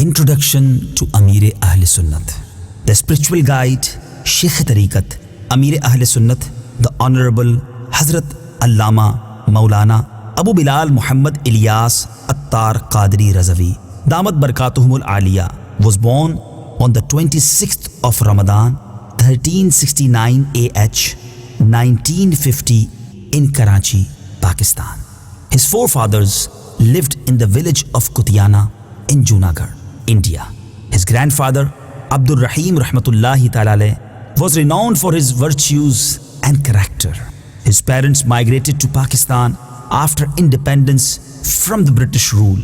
Introduction to Amir Ahl Sunnat. The spiritual guide, Sheikh Tariqat, Amir Ahl Sunnat, the Honorable Hazrat Allama Maulana Abu Bilal Muhammad Ilyas Attar Qadri Razavi, Damat Barakatuhumul Aliyah, was born on the 26th of Ramadan, 1369 AH, 1950 in Karachi, Pakistan. His forefathers lived in the village of Kutiana in Junagadh, India. His grandfather, Abdul Rahim Rahmatullahi Ta'ala, was renowned for his virtues and character. His parents migrated to Pakistan after independence from the British rule.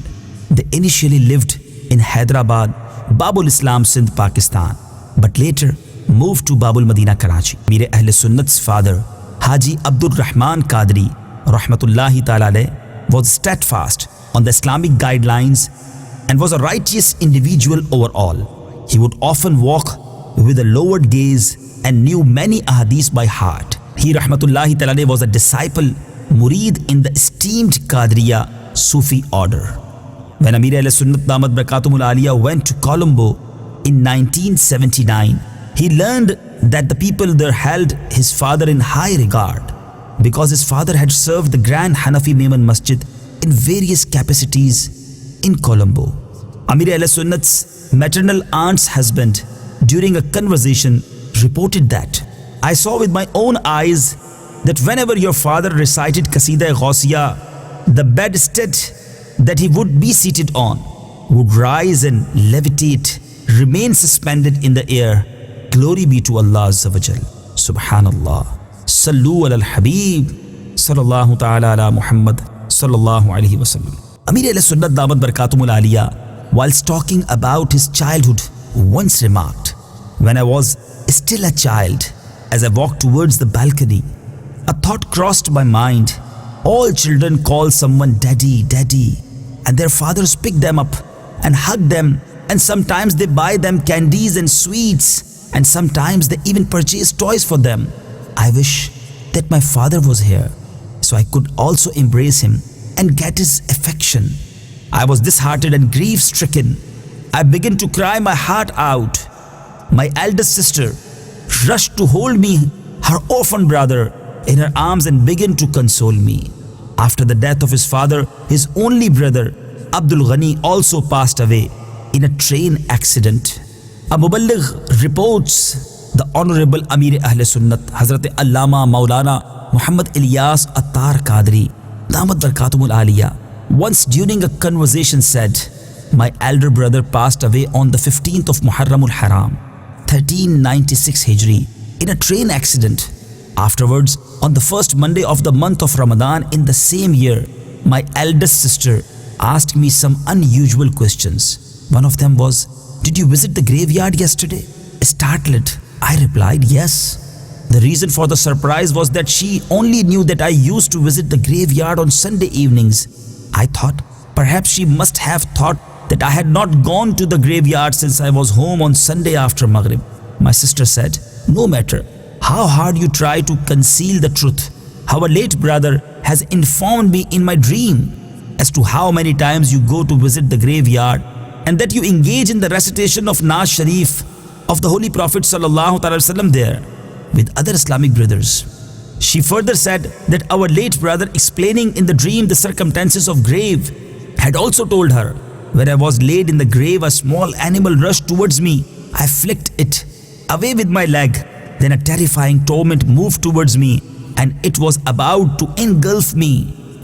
They initially lived in Hyderabad, Babul Islam Sindh, Pakistan, but later moved to Babul Madina, Karachi. Amir Ahl Sunnat's father, Haji Abdul Rahman Qadri Rahmatullahi Ta'ala, was steadfast on the Islamic guidelines and was a righteous individual overall. He would often walk with a lowered gaze and knew many ahadith by heart. He Rahmatullahi Ta'ala was a disciple, murid in the esteemed Qadriya Sufi order. When Amir Ahl Sunnat Damat Barakatuhumul Aliyah went to Colombo in 1979, he learned that the people there held his father in high regard because his father had served the Grand Hanafi Memon Masjid in various capacities in Colombo. Amir Ahl Sunnat's maternal aunt's husband, during a conversation, reported that, "I saw with my own eyes that whenever your father recited Qasida Ghawsiya, the bedstead that he would be seated on would rise and levitate, remain suspended in the air. Glory be to Allah Azza wa Jal. Subhanallah. Sallu ala al-Habib. Sallallahu ta'ala ala Muhammad. Sallallahu alayhi wa sallam." Amir Ahl Sunnat Damat Barakatuhumul Aliyah, whilst talking about his childhood, once remarked, "When I was still a child, as I walked towards the balcony, a thought crossed my mind. All children call someone daddy, daddy, and their fathers pick them up and hug them, and sometimes they buy them candies and sweets, and sometimes they even purchase toys for them. I wish that my father was here, so I could also embrace him and get his affection. I was disheartened and grief-stricken. I began to cry my heart out. My eldest sister rushed to hold me, her orphan brother, in her arms and began to console me. After the death of his father, his only brother, Abdul Ghani, also passed away in a train accident." A Muballigh reports the Honorable Amir Ahl Sunnat, Hazrat Allama Maulana Muhammad Ilyas Attar Qadri, Damat Barakatuhumul Aliyah, once during a conversation said, "My elder brother passed away on the 15th of Muharramul Haram, 1396 Hijri, in a train accident. Afterwards, on the first Monday of the month of Ramadan in the same year, my eldest sister asked me some unusual questions. One of them was, 'Did you visit the graveyard yesterday?' Startled, I replied, 'Yes.' The reason for the surprise was that she only knew that I used to visit the graveyard on Sunday evenings. I thought perhaps she must have thought that I had not gone to the graveyard since I was home on Sunday after Maghrib. My sister said, 'No matter how hard you try to conceal the truth, our late brother has informed me in my dream as to how many times you go to visit the graveyard and that you engage in the recitation of Naaz Sharif of the Holy Prophet Sallallahu Alaihi Wasallam there with other Islamic brothers.' She further said that our late brother, explaining in the dream the circumstances of grave, had also told her, 'When I was laid in the grave, a small animal rushed towards me. I flicked it away with my leg. Then a terrifying torment moved towards me, and it was about to engulf me,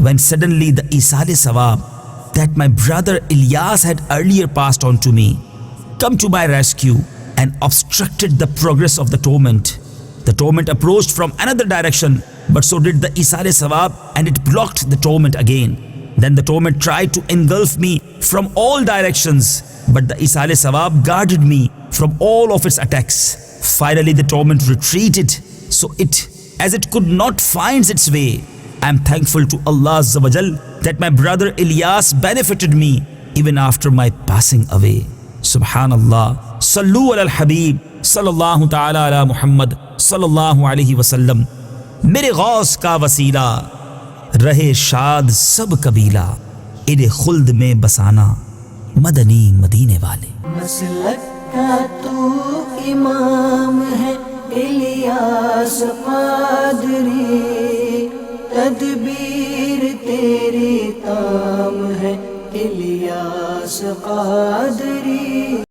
when suddenly the Isale Sawab that my brother Ilyas had earlier passed on to me come to my rescue and obstructed the progress of the torment. The torment approached from another direction, but so did the Isale Sawab, and it blocked the torment again. Then the torment tried to engulf me from all directions, but the Isale Sawab guarded me from all of its attacks. Finally, the torment retreated, so as it could not find its way. I am thankful to Allah Azza wa Jal that my brother Ilyas benefited me even after my passing away. Subhanallah. Sallu ala al-Habib. Sallallahu ta'ala ala Muhammad. Sallallahu alayhi wa sallam. Mere ghaus ka wasila, rahe shad sab kabila, ide khuld mein basana, Madani मदीने वाले। मसलक का तू इमाम है इलियास क़ादरी, तदबीर तेरी ताम है इलियास क़ादरी।